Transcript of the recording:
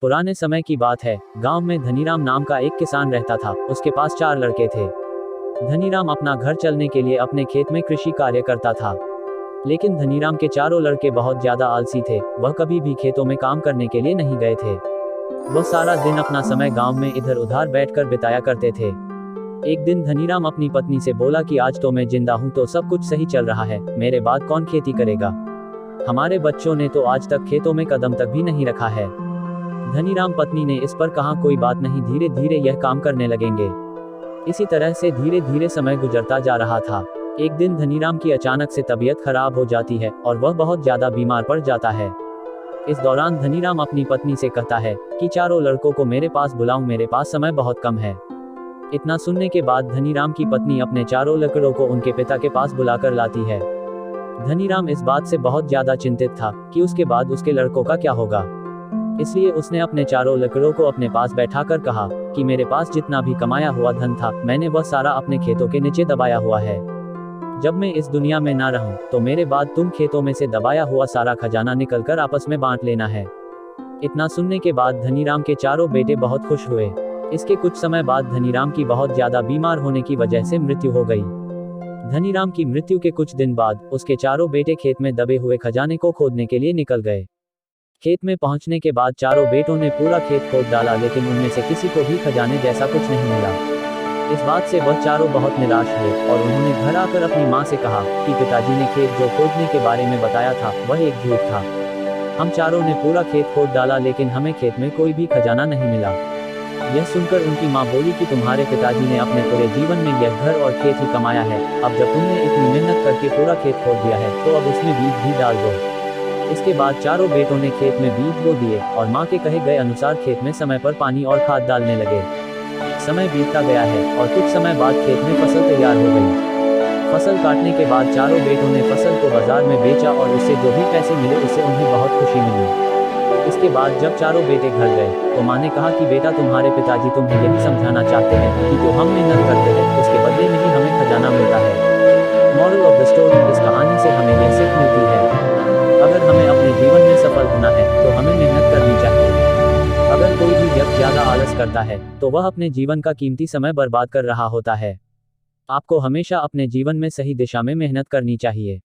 पुराने समय की बात है। गांव में धनीराम नाम का एक किसान रहता था। उसके पास 4 लड़के थे। धनीराम अपना घर चलने के लिए अपने खेत में कृषि कार्य करता था। लेकिन धनीराम के चारों लड़के बहुत ज्यादा आलसी थे। वह कभी भी खेतों में काम करने के लिए नहीं गए थे। वह सारा दिन अपना समय गांव में इधर उधर बैठकर बिताया करते थे। एक दिन धनीराम अपनी पत्नी से बोला कि आज तो मैं जिंदा हूं तो सब कुछ सही चल रहा है, मेरे बाद कौन खेती करेगा? हमारे बच्चों ने तो आज तक खेतों में कदम तक भी नहीं रखा है। धनीराम पत्नी ने इस पर कहा, कोई बात नहीं, धीरे धीरे यह काम करने लगेंगे। इसी तरह से धीरे धीरे समय गुजरता जा रहा था। एक दिन धनीराम की अचानक से तबीयत खराब हो जाती है और वह बहुत ज्यादा बीमार पड़ जाता है। इस दौरान धनीराम अपनी पत्नी से कहता है कि चारों लड़कों को मेरे पास बुलाऊं, मेरे पास समय बहुत कम है। इतना सुनने के बाद धनीराम की पत्नी अपने चारों लड़कों को उनके पिता के पास बुलाकर लाती है। धनीराम इस बात से बहुत ज्यादा चिंतित था कि उसके बाद उसके लड़कों का क्या होगा। इसलिए उसने अपने चारों लड़कों को अपने पास बैठाकर कहा कि मेरे पास जितना भी कमाया हुआ धन था, मैंने वह सारा अपने खेतों के नीचे दबाया हुआ है। जब मैं इस दुनिया में ना रहूं तो मेरे बाद तुम खेतों में से दबाया हुआ सारा खजाना निकलकर आपस में बांट लेना है। इतना सुनने के बाद धनीराम के चारों बेटे बहुत खुश हुए। इसके कुछ समय बाद धनीराम की बहुत ज्यादा बीमार होने की वजह से मृत्यु हो गई। धनीराम की मृत्यु के कुछ दिन बाद उसके चारों बेटे खेत में दबे हुए खजाने को खोदने के लिए निकल गए। खेत में पहुंचने के बाद चारों बेटों ने पूरा खेत खोद डाला, लेकिन उनमें से किसी को भी खजाने जैसा कुछ नहीं मिला। इस बात से वह चारों बहुत निराश हुए और उन्होंने घर आकर अपनी मां से कहा कि पिताजी ने खेत जो खोदने के बारे में बताया था वह एक झूठ था। हम चारों ने पूरा खेत खोद डाला, लेकिन हमें खेत में कोई भी खजाना नहीं मिला। यह सुनकर उनकी मां बोली कि तुम्हारे पिताजी ने अपने पूरे जीवन में यह घर और खेत ही कमाया है। अब जब तुमने इतनी मेहनत करके पूरा खेत खोद दिया है तो अब उसमें बीज भी डाल दो। इसके बाद चारों बेटों ने खेत में बीज बो दिए और मां के कहे गए अनुसार खेत में समय पर पानी और खाद डालने लगे। समय बीतता गया है और कुछ समय बाद खेत में फसल तैयार हो गई। फसल काटने के बाद चारों बेटों ने फसल को बाजार में बेचा और उससे जो भी पैसे मिले उससे उन्हें बहुत खुशी मिली। इसके बाद जब चारों बेटे घर गए तो मां ने कहा कि बेटा, तुम्हारे पिताजी तुम्हें यही समझाना चाहते हैं कि जो हम मेहनत करते हैं उसके बदले में ही हमें खजाना मिलता है। मॉरल ऑफ द स्टोरी, इस कहानी से हमें यह सीख मिलती है, अगर हमें अपने जीवन में सफल होना है तो हमें मेहनत करनी चाहिए। अगर कोई भी व्यक्ति ज्यादा आलस करता है तो वह अपने जीवन का कीमती समय बर्बाद कर रहा होता है। आपको हमेशा अपने जीवन में सही दिशा में मेहनत करनी चाहिए।